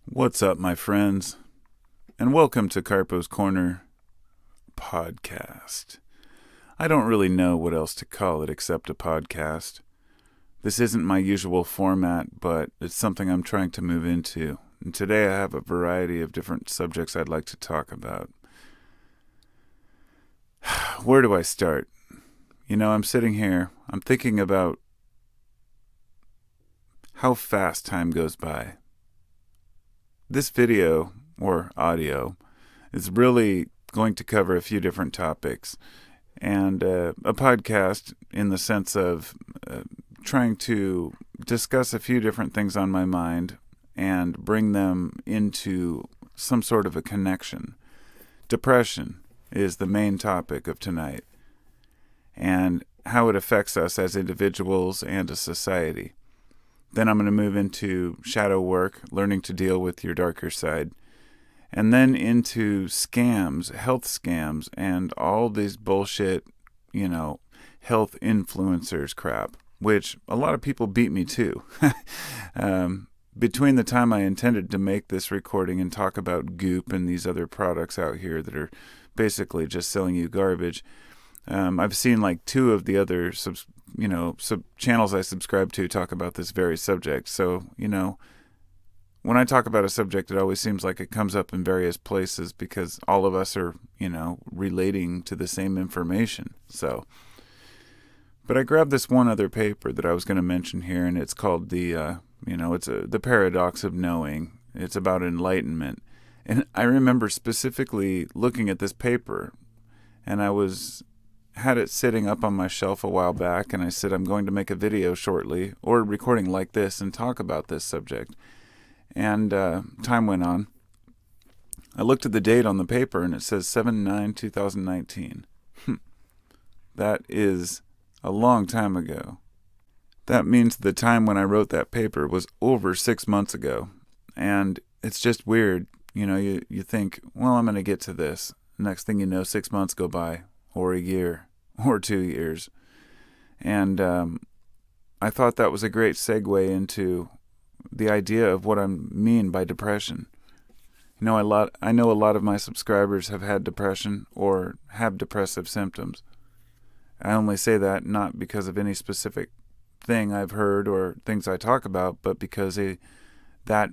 What's up, my friends? And welcome to Carpo's Corner podcast. I don't really know what else to call it except a podcast. This isn't my usual format, but it's something I'm trying to move into. And today I have a variety of different subjects I'd like to talk about. Where do I start? I'm sitting here, I'm thinking about how fast time goes by. This video, or audio, is really going to cover a few different topics, and a podcast in the sense of trying to discuss a few different things on my mind and bring them into some sort of a connection. Depression is the main topic of tonight, and how it affects us as individuals and a society. Then I'm going to move into shadow work, learning to deal with your darker side. And then into scams, health scams, and all these bullshit, health influencers crap, which a lot of people beat me to. Between the time I intended to make this recording and talk about Goop and these other products out here that are basically just selling you garbage, I've seen like two of the other channels I subscribe to talk about this very subject. So, when I talk about a subject, it always seems like it comes up in various places because all of us are, relating to the same information. So, but I grabbed this one other paper that I was going to mention here, and it's called the Paradox of Knowing. It's about enlightenment. And I remember specifically looking at this paper, and I had it sitting up on my shelf a while back, and I said I'm going to make a video shortly, or a recording like this, and talk about this subject. And time went on. I looked at the date on the paper, and it says 7/9/2019. That is a long time ago. That means the time when I wrote that paper was over 6 months ago. And it's just weird. You think, well, I'm going to get to this. Next thing you know, 6 months go by, or a year, or 2 years. And I thought that was a great segue into the idea of what I mean by depression. I know a lot of my subscribers have had depression or have depressive symptoms. I only say that not because of any specific thing I've heard or things I talk about, but because that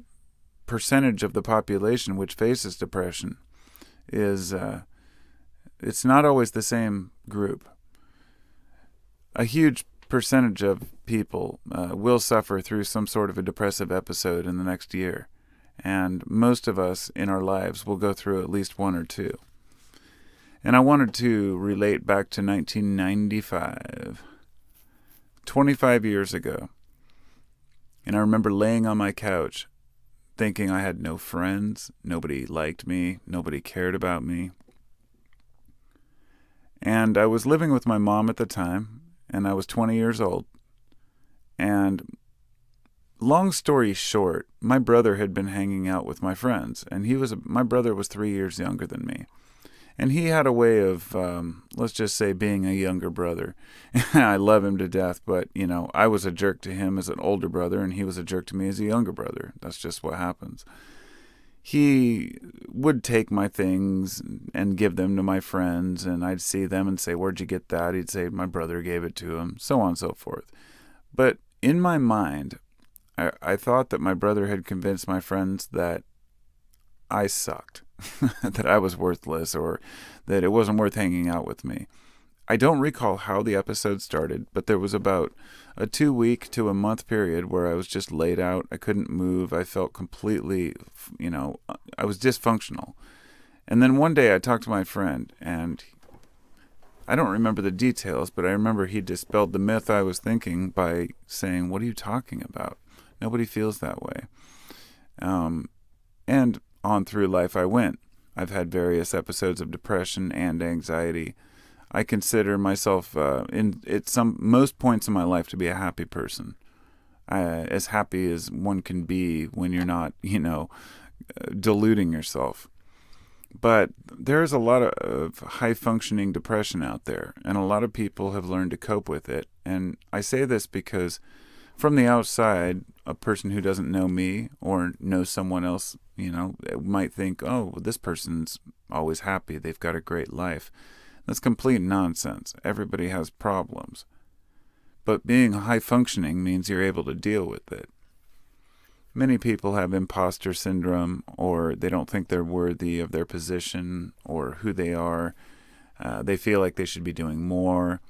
percentage of the population which faces depression is it's not always the same group. A huge percentage of people will suffer through some sort of a depressive episode in the next year. And most of us in our lives will go through at least one or two. And I wanted to relate back to 1995, 25 years ago. And I remember laying on my couch thinking I had no friends, nobody liked me, nobody cared about me. And I was living with my mom at the time, and I was 20 years old. And long story short, my brother had been hanging out with my friends, and my brother was 3 years younger than me. And he had a way of, let's just say, being a younger brother. I love him to death, but, I was a jerk to him as an older brother, and he was a jerk to me as a younger brother. That's just what happens. He would take my things and give them to my friends, and I'd see them and say, "Where'd you get that?" He'd say, "My brother gave it to him," so on and so forth. But in my mind, I thought that my brother had convinced my friends that I sucked, that I was worthless, or that it wasn't worth hanging out with me. I don't recall how the episode started, but there was about a 2-week to a month period where I was just laid out. I couldn't move. I felt completely, I was dysfunctional. And then one day I talked to my friend, and I don't remember the details, but I remember he dispelled the myth I was thinking by saying, "What are you talking about? Nobody feels that way." And on through life I went. I've had various episodes of depression and anxiety. I consider myself most points in my life to be a happy person. As happy as one can be when you're not, deluding yourself. But there's a lot of high-functioning depression out there, and a lot of people have learned to cope with it. And I say this because from the outside, a person who doesn't know me or knows someone else, might think, oh, well, this person's always happy. They've got a great life. That's complete nonsense. Everybody has problems. But being high functioning means you're able to deal with it. Many people have imposter syndrome, or they don't think they're worthy of their position or who they are. They feel like they should be doing more.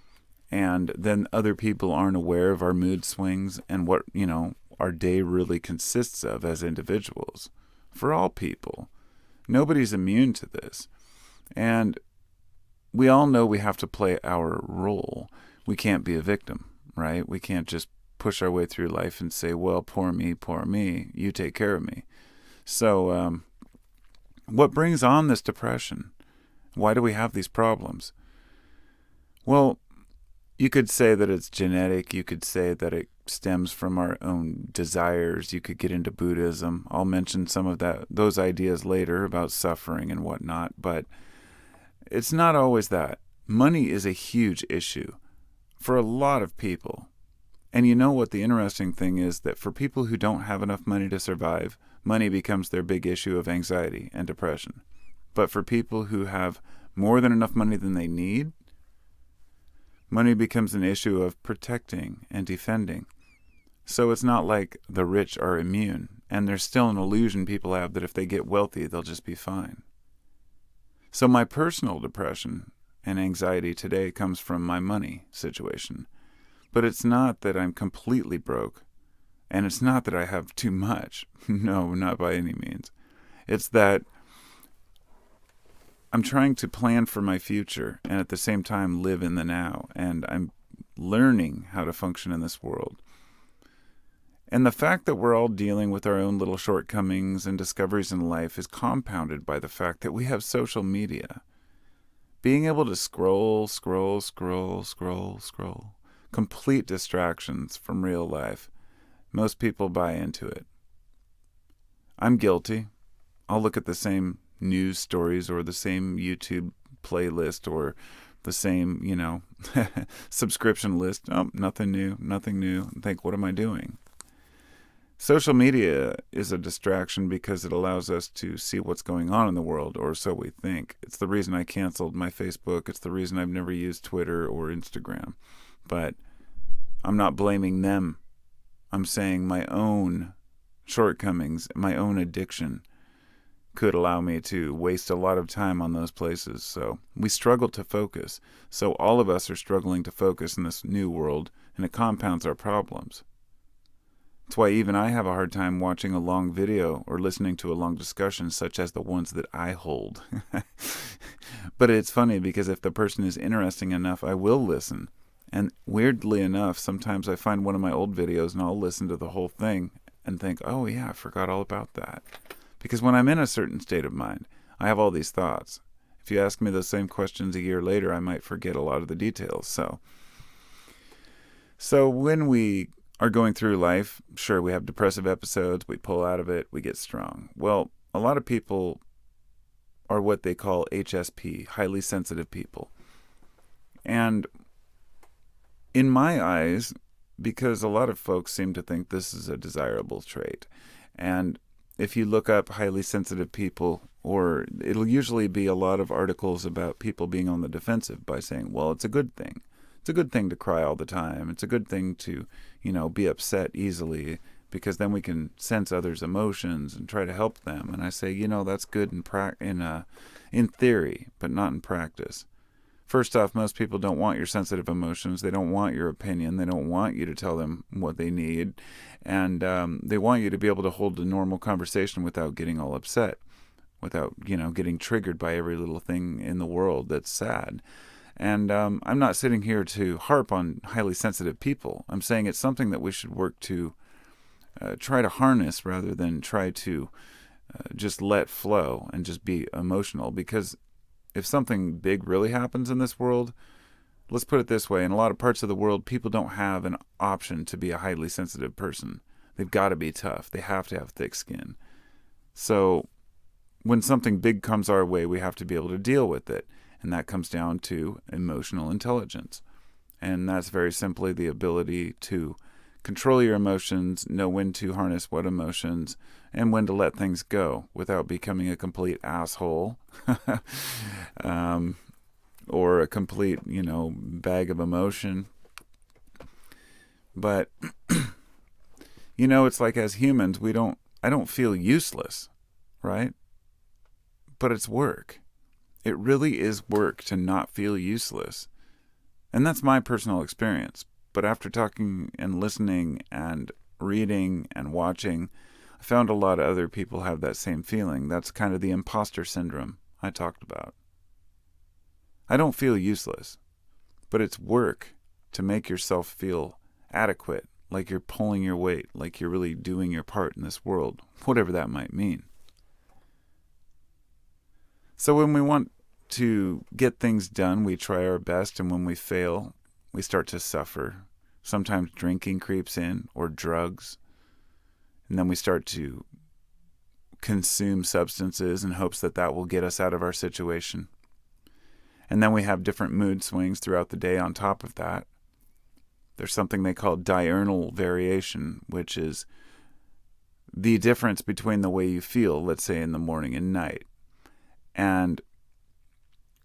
And then other people aren't aware of our mood swings and what, our day really consists of as individuals. For all people. Nobody's immune to this. And we all know we have to play our role. We can't be a victim, right? We can't just push our way through life and say, well, poor me, you take care of me. So what brings on this depression? Why do we have these problems? Well, you could say that it's genetic. You could say that it stems from our own desires. You could get into Buddhism. I'll mention some of those ideas later about suffering and whatnot, but it's not always that. Money is a huge issue for a lot of people. And you know what the interesting thing is, that for people who don't have enough money to survive, money becomes their big issue of anxiety and depression. But for people who have more than enough money than they need, money becomes an issue of protecting and defending. So it's not like the rich are immune, and there's still an illusion people have that if they get wealthy, they'll just be fine. So my personal depression and anxiety today comes from my money situation. But it's not that I'm completely broke, and it's not that I have too much. No, not by any means. It's that I'm trying to plan for my future and at the same time live in the now, and I'm learning how to function in this world. And the fact that we're all dealing with our own little shortcomings and discoveries in life is compounded by the fact that we have social media. Being able to scroll, complete distractions from real life. Most people buy into it. I'm guilty. I'll look at the same news stories or the same YouTube playlist or the same, subscription list. Oh, nothing new. And think, what am I doing? Social media is a distraction because it allows us to see what's going on in the world, or so we think. It's the reason I canceled my Facebook. It's the reason I've never used Twitter or Instagram. But I'm not blaming them. I'm saying my own shortcomings, my own addiction could allow me to waste a lot of time on those places. So we struggle to focus. So all of us are struggling to focus in this new world, and it compounds our problems. That's why even I have a hard time watching a long video or listening to a long discussion such as the ones that I hold. But it's funny because if the person is interesting enough, I will listen. And weirdly enough, sometimes I find one of my old videos and I'll listen to the whole thing and think, oh yeah, I forgot all about that. Because when I'm in a certain state of mind, I have all these thoughts. If you ask me those same questions a year later, I might forget a lot of the details. So when we are going through life, sure, we have depressive episodes, we pull out of it, we get strong. Well, a lot of people are what they call HSP, highly sensitive people. And in my eyes, because a lot of folks seem to think this is a desirable trait, and if you look up highly sensitive people, or it'll usually be a lot of articles about people being on the defensive by saying, well, it's a good thing. It's a good thing to cry all the time. It's a good thing to, be upset easily, because then we can sense others' emotions and try to help them. And I say, that's good in theory, but not in practice. First off, most people don't want your sensitive emotions. They don't want your opinion. They don't want you to tell them what they need. And they want you to be able to hold a normal conversation without getting all upset, without, getting triggered by every little thing in the world that's sad. And I'm not sitting here to harp on highly sensitive people. I'm saying it's something that we should work to try to harness rather than try to just let flow and just be emotional. Because if something big really happens in this world, let's put it this way, in a lot of parts of the world, people don't have an option to be a highly sensitive person. They've got to be tough. They have to have thick skin. So when something big comes our way, we have to be able to deal with it. And that comes down to emotional intelligence. And that's very simply the ability to control your emotions, know when to harness what emotions, and when to let things go without becoming a complete asshole or a complete, bag of emotion. But, it's like as humans, I don't feel useless, right? But it's work. It really is work to not feel useless. And that's my personal experience. But after talking and listening and reading and watching, I found a lot of other people have that same feeling. That's kind of the imposter syndrome I talked about. I don't feel useless, but it's work to make yourself feel adequate, like you're pulling your weight, like you're really doing your part in this world, whatever that might mean. So when we want to get things done, we try our best, and when we fail, we start to suffer. Sometimes drinking creeps in, or drugs. And then we start to consume substances in hopes that that will get us out of our situation. And then we have different mood swings throughout the day on top of that. There's something they call diurnal variation, which is the difference between the way you feel, let's say in the morning and night. And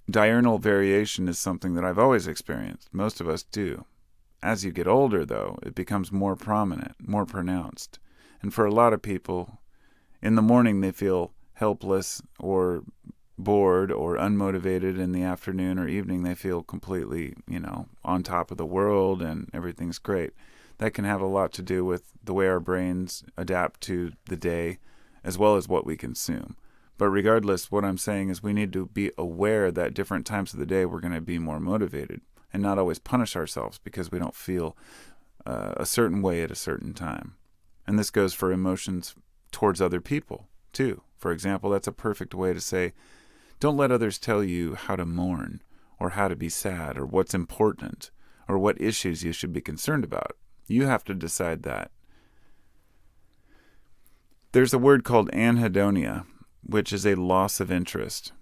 diurnal variation is something that I've always experienced. Most of us do. As you get older, though, it becomes more prominent, more pronounced. And for a lot of people, in the morning they feel helpless or bored or unmotivated. In the afternoon or evening they feel completely, on top of the world and everything's great. That can have a lot to do with the way our brains adapt to the day as well as what we consume. But regardless, what I'm saying is we need to be aware that different times of the day we're going to be more motivated and not always punish ourselves because we don't feel a certain way at a certain time. And this goes for emotions towards other people, too. For example, that's a perfect way to say, don't let others tell you how to mourn or how to be sad or what's important or what issues you should be concerned about. You have to decide that. There's a word called Anhedonia, which is a loss of interest.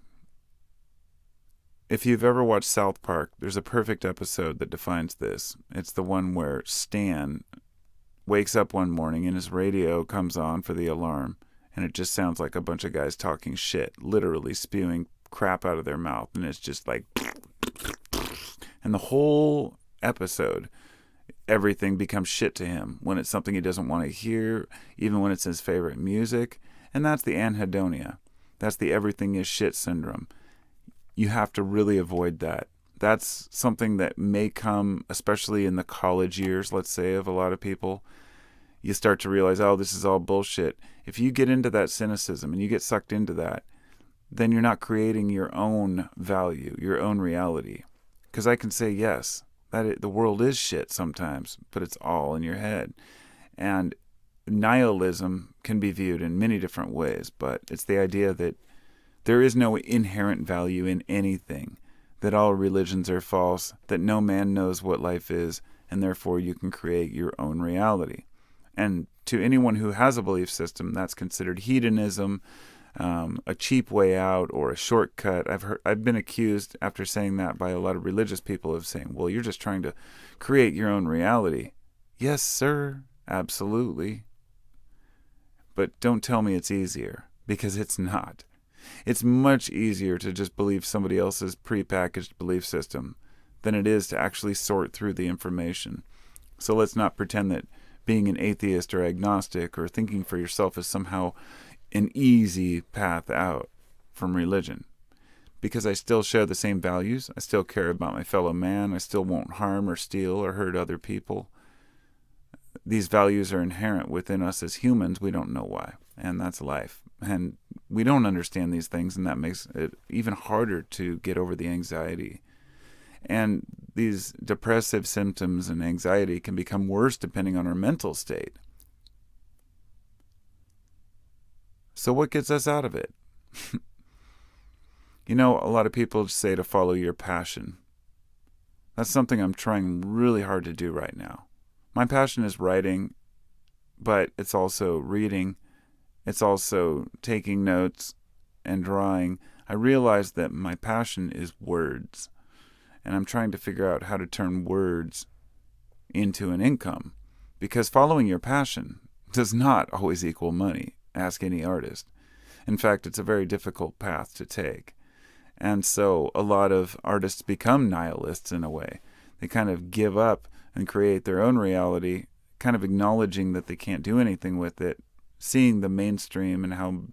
If you've ever watched South Park, there's a perfect episode that defines this. It's the one where Stan wakes up one morning and his radio comes on for the alarm, and it just sounds like a bunch of guys talking shit, literally spewing crap out of their mouth, and it's just like, and the whole episode, everything becomes shit to him when it's something he doesn't want to hear, even when it's his favorite music. And that's the anhedonia. That's the everything is shit syndrome. You have to really avoid that. That's something that may come, especially in the college years, let's say, of a lot of people. You start to realize, oh, this is all bullshit. If you get into that cynicism and you get sucked into that, then you're not creating your own value, your own reality. Because I can say, yes, the world is shit sometimes, but it's all in your head. And nihilism can be viewed in many different ways, but it's the idea that there is no inherent value in anything, that all religions are false, that no man knows what life is, and therefore you can create your own reality. And to anyone who has a belief system, that's considered hedonism, a cheap way out, or a shortcut. I've been accused after saying that by a lot of religious people of saying, well, you're just trying to create your own reality. Yes, sir, absolutely. But don't tell me it's easier, because it's not. It's much easier to just believe somebody else's prepackaged belief system than it is to actually sort through the information. So let's not pretend that being an atheist or agnostic or thinking for yourself is somehow an easy path out from religion. Because I still share the same values. I still care about my fellow man. I still won't harm or steal or hurt other people. These values are inherent within us as humans. We don't know why. And that's life. And we don't understand these things, and that makes it even harder to get over the anxiety. And these depressive symptoms and anxiety can become worse depending on our mental state. So what gets us out of it? A lot of people say to follow your passion. That's something I'm trying really hard to do right now. My passion is writing, but it's also reading. It's also taking notes and drawing. I realize that my passion is words, and I'm trying to figure out how to turn words into an income, because following your passion does not always equal money. Ask any artist. In fact, it's a very difficult path to take. And so a lot of artists become nihilists in a way. They kind of give up and create their own reality, kind of acknowledging that they can't do anything with it, seeing the mainstream and how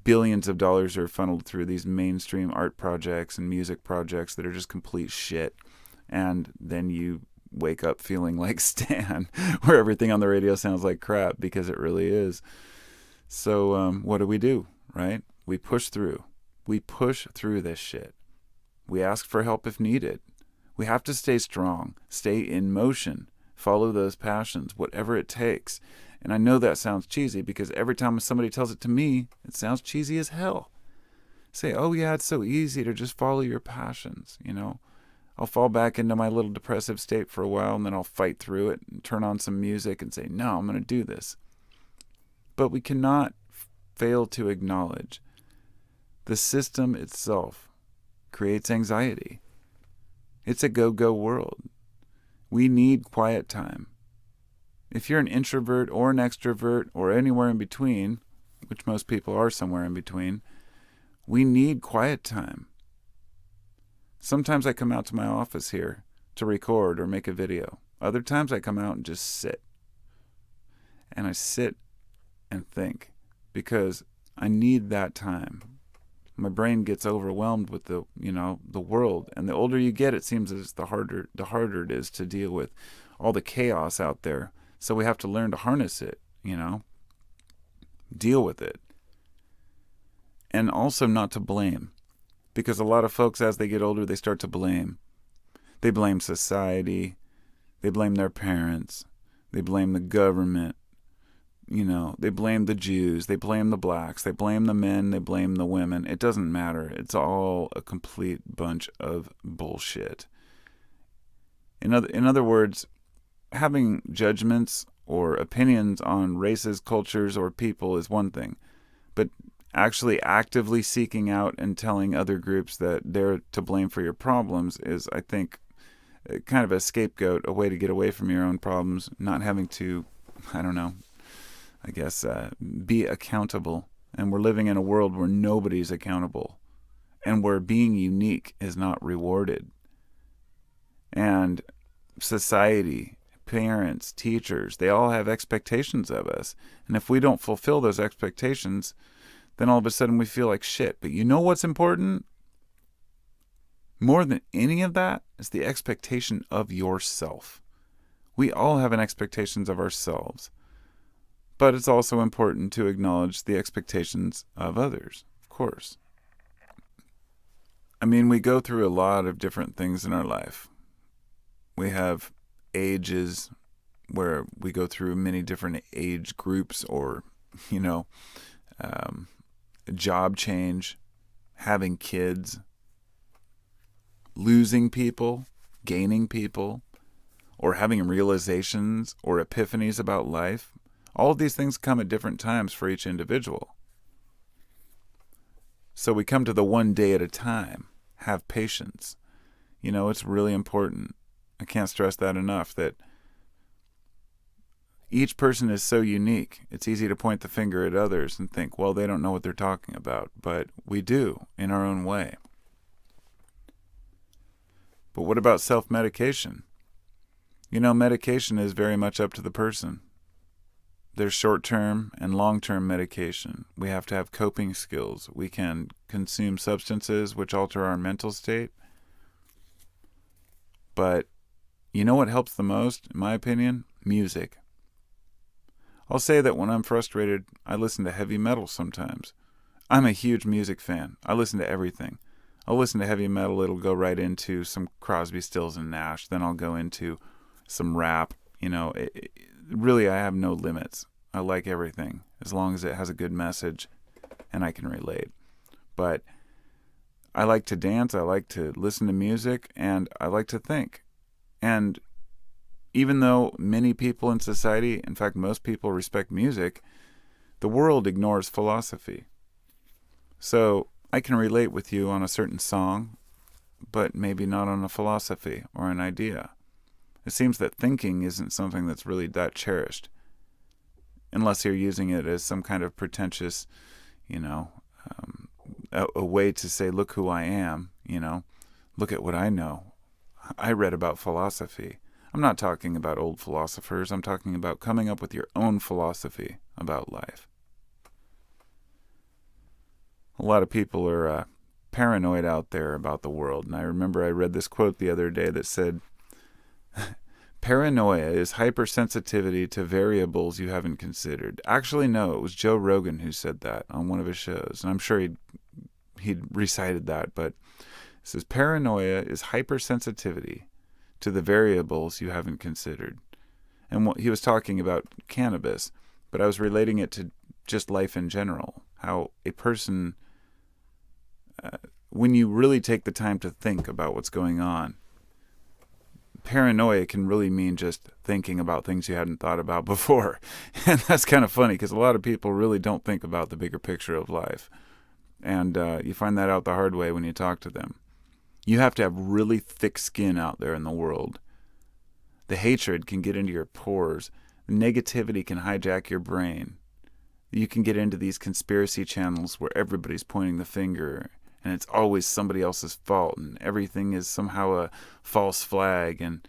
billions of dollars are funneled through these mainstream art projects and music projects that are just complete shit. And then you wake up feeling like Stan, where everything on the radio sounds like crap, because it really is. So what do? Right? We push through. We push through this shit. We ask for help if needed. We have to stay strong, stay in motion, follow those passions, whatever it takes. And I know that sounds cheesy because every time somebody tells it to me, it sounds cheesy as hell. Say, oh yeah, it's so easy to just follow your passions, you know. I'll fall back into my little depressive state for a while, and then I'll fight through it and turn on some music and say, no, I'm going to do this. But we cannot fail to acknowledge the system itself creates anxiety. It's a go-go world. We need quiet time. If you're an introvert or an extrovert or anywhere in between, which most people are somewhere in between, we need quiet time. Sometimes I come out to my office here to record or make a video. Other times I come out and just sit. And I sit and think because I need that time. My brain gets overwhelmed with the world. And the older you get, it seems as the harder it is to deal with all the chaos out there. So we have to learn to harness it, deal with it. And also not to blame. Because a lot of folks, as they get older, they start to blame. They blame society. They blame their parents. They blame the government. They blame the Jews. They blame the blacks. They blame the men. They blame the women. It doesn't matter. It's all a complete bunch of bullshit. In other words, having judgments or opinions on races, cultures, or people is one thing. But actually actively seeking out and telling other groups that they're to blame for your problems is, I think, kind of a scapegoat, a way to get away from your own problems, not having to, be accountable. And we're living in a world where nobody's accountable and where being unique is not rewarded. And society, parents, teachers, they all have expectations of us. And if we don't fulfill those expectations, then all of a sudden we feel like shit. But you know what's important? More than any of that is the expectation of yourself. We all have an expectations of ourselves. But it's also important to acknowledge the expectations of others, of course. I mean, we go through a lot of different things in our life. We have ages where we go through many different age groups or, job change, having kids, losing people, gaining people, or having realizations or epiphanies about life. All of these things come at different times for each individual. So we come to the one day at a time. Have patience. It's really important. I can't stress that enough, that each person is so unique. It's easy to point the finger at others and think, well, they don't know what they're talking about. But we do, in our own way. But what about self-medication? Medication is very much up to the person. There's short-term and long-term medication. We have to have coping skills. We can consume substances which alter our mental state. But you know what helps the most, in my opinion? Music. I'll say that when I'm frustrated, I listen to heavy metal sometimes. I'm a huge music fan. I listen to everything. I'll listen to heavy metal. It'll go right into some Crosby, Stills, and Nash. Then I'll go into some rap. Really, I have no limits. I like everything as long as it has a good message and I can relate. But I like to dance, I like to listen to music, and I like to think. And even though many people in society, in fact most people, respect music, the world ignores philosophy. So I can relate with you on a certain song, but maybe not on a philosophy or an idea. It seems that thinking isn't something that's really that cherished, unless you're using it as some kind of pretentious, you know, a way to say, look who I am, look at what I know. I read about philosophy. I'm not talking about old philosophers. I'm talking about coming up with your own philosophy about life. A lot of people are paranoid out there about the world. And I remember I read this quote the other day that said, paranoia is hypersensitivity to variables you haven't considered. Actually, no, it was Joe Rogan who said that on one of his shows. And I'm sure he'd recited that, but it says paranoia is hypersensitivity to the variables you haven't considered. And what he was talking about cannabis, but I was relating it to just life in general. How a person, when you really take the time to think about what's going on, paranoia can really mean just thinking about things you hadn't thought about before. And that's kind of funny because a lot of people really don't think about the bigger picture of life. And you find that out the hard way when you talk to them. You have to have really thick skin out there in the world. The hatred can get into your pores. The negativity can hijack your brain. You can get into these conspiracy channels where everybody's pointing the finger and it's always somebody else's fault and everything is somehow a false flag. And,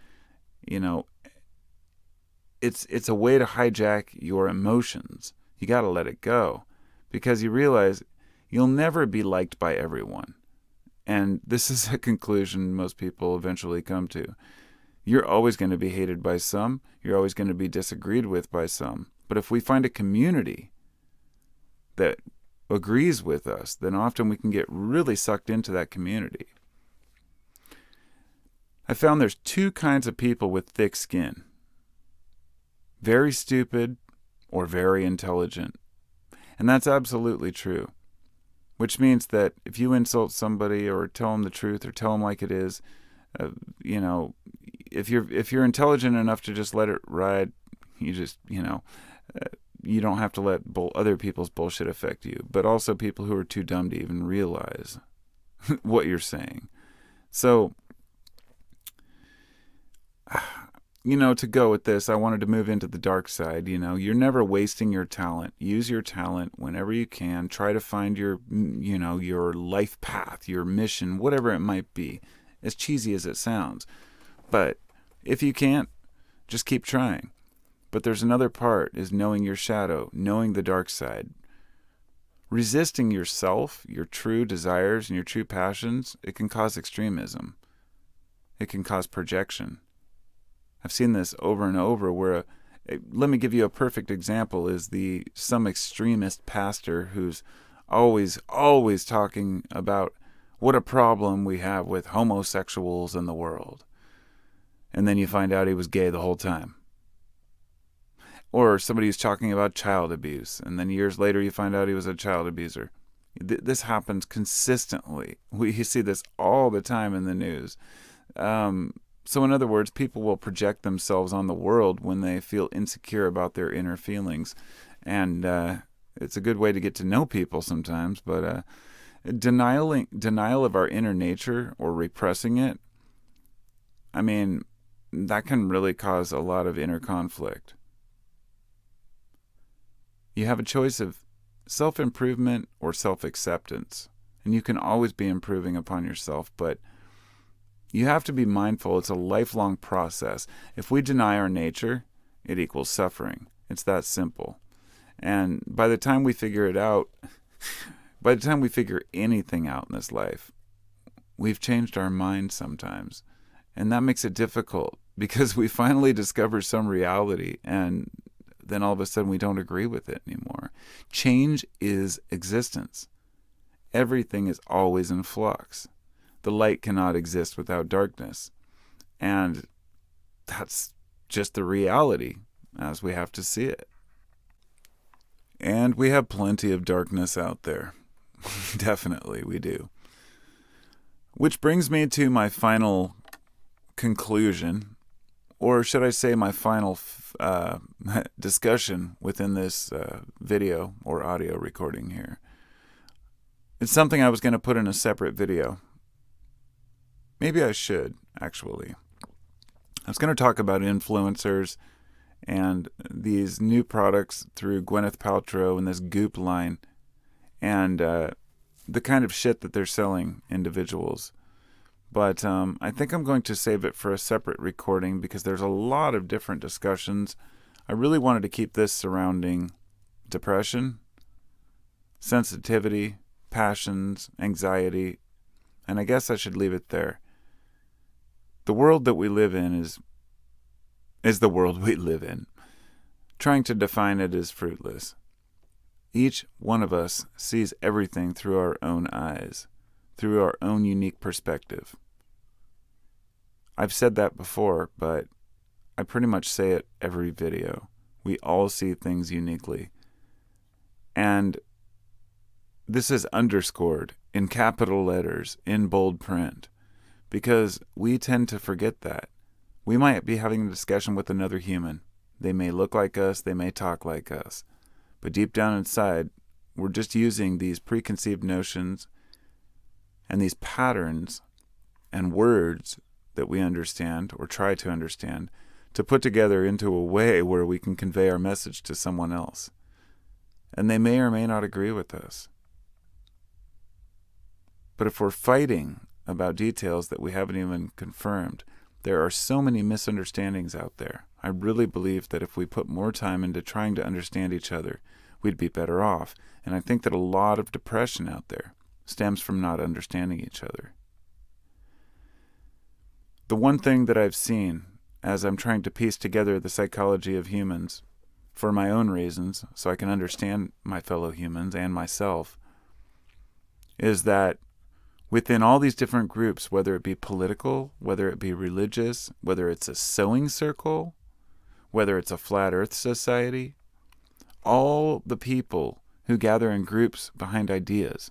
it's a way to hijack your emotions. You got to let it go because you realize you'll never be liked by everyone. And this is a conclusion most people eventually come to. You're always going to be hated by some. You're always going to be disagreed with by some. But if we find a community that agrees with us, then often we can get really sucked into that community. I found there's two kinds of people with thick skin. Very stupid or very intelligent. And that's absolutely true. Which means that if you insult somebody or tell them the truth or tell them like it is, if you're intelligent enough to just let it ride, you just, you don't have to let other people's bullshit affect you. But also people who are too dumb to even realize what you're saying. So, to go with this, I wanted to move into the dark side. You're never wasting your talent. Use your talent whenever you can. Try to find your life path, your mission, whatever it might be, as cheesy as it sounds. But if you can't, just keep trying. But there's another part, is knowing your shadow, knowing the dark side. Resisting yourself, your true desires, and your true passions, it can cause extremism. It can cause projection. I've seen this over and over where, let me give you a perfect example, is some extremist pastor who's always talking about what a problem we have with homosexuals in the world. And then you find out he was gay the whole time. Or somebody who's talking about child abuse, and then years later you find out he was a child abuser. This happens consistently. We see this all the time in the news. So in other words, people will project themselves on the world when they feel insecure about their inner feelings. And it's a good way to get to know people sometimes. But denial of our inner nature or repressing it, that can really cause a lot of inner conflict. You have a choice of self-improvement or self-acceptance. And you can always be improving upon yourself, but you have to be mindful it's a lifelong process. If we deny our nature, it equals suffering. It's that simple. And by the time we figure it out, by the time we figure anything out in this life, we've changed our mind sometimes. And that makes it difficult because we finally discover some reality and then all of a sudden we don't agree with it anymore. Change is existence. Everything is always in flux. The light cannot exist without darkness. And that's just the reality as we have to see it. And we have plenty of darkness out there. Definitely, we do. Which brings me to my final conclusion, or should I say my final discussion within this video or audio recording here. It's something I was going to put in a separate video. Maybe I should, actually. I was going to talk about influencers and these new products through Gwyneth Paltrow and this Goop line, and the kind of shit that they're selling individuals. But I think I'm going to save it for a separate recording because there's a lot of different discussions. I really wanted to keep this surrounding depression, sensitivity, passions, anxiety, and I guess I should leave it there. The world that we live in is the world we live in. Trying to define it is fruitless. Each one of us sees everything through our own eyes, through our own unique perspective. I've said that before, but I pretty much say it every video. We all see things uniquely. And this is underscored in capital letters, in bold print, because we tend to forget that. We might be having a discussion with another human. They may look like us, they may talk like us, but deep down inside, we're just using these preconceived notions and these patterns and words that we understand or try to understand to put together into a way where we can convey our message to someone else. And they may or may not agree with us. But if we're fighting about details that we haven't even confirmed, there are so many misunderstandings out there. I really believe that if we put more time into trying to understand each other, we'd be better off. And I think that a lot of depression out there stems from not understanding each other. The one thing that I've seen as I'm trying to piece together the psychology of humans for my own reasons, so I can understand my fellow humans and myself, is that within all these different groups, whether it be political, whether it be religious, whether it's a sewing circle, whether it's a flat earth society, all the people who gather in groups behind ideas,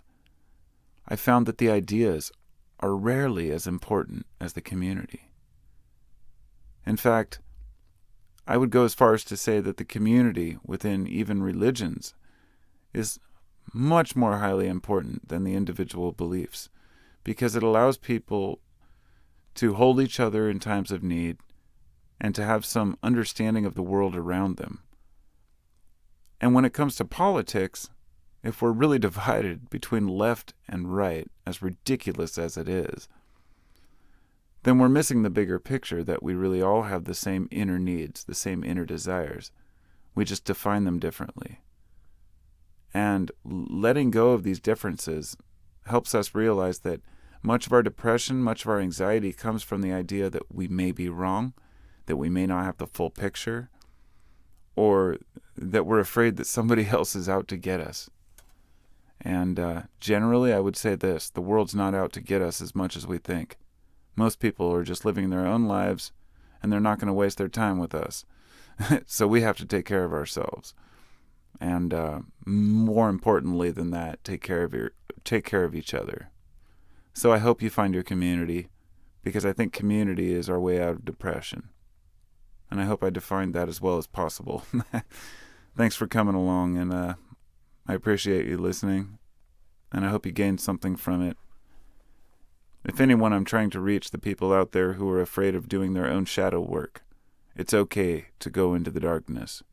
I found that the ideas are rarely as important as the community. In fact, I would go as far as to say that the community within even religions is much more highly important than the individual beliefs, because it allows people to hold each other in times of need and to have some understanding of the world around them. And when it comes to politics, if we're really divided between left and right, as ridiculous as it is, then we're missing the bigger picture that we really all have the same inner needs, the same inner desires. We just define them differently. And letting go of these differences helps us realize that much of our depression, much of our anxiety comes from the idea that we may be wrong, that we may not have the full picture, or that we're afraid that somebody else is out to get us. And generally, I would say this: the world's not out to get us as much as we think. Most people are just living their own lives, and they're not going to waste their time with us. So we have to take care of ourselves. And more importantly than that, take care of each other. So I hope you find your community, because I think community is our way out of depression. And I hope I defined that as well as possible. Thanks for coming along, and I appreciate you listening, and I hope you gained something from it. If anyone, I'm trying to reach the people out there who are afraid of doing their own shadow work. It's okay to go into the darkness.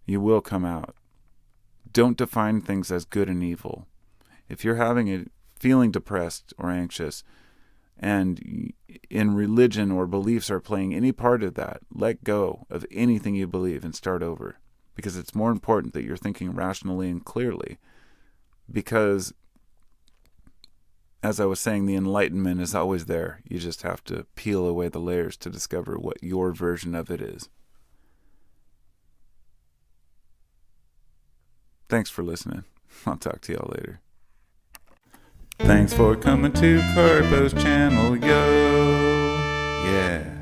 You will come out. Don't define things as good and evil. If you're feeling depressed or anxious, and in religion or beliefs are playing any part of that, let go of anything you believe and start over. Because it's more important that you're thinking rationally and clearly. Because, as I was saying, the enlightenment is always there. You just have to peel away the layers to discover what your version of it is. Thanks for listening. I'll talk to y'all later. Thanks for coming to Carpo's channel, yo. Yeah.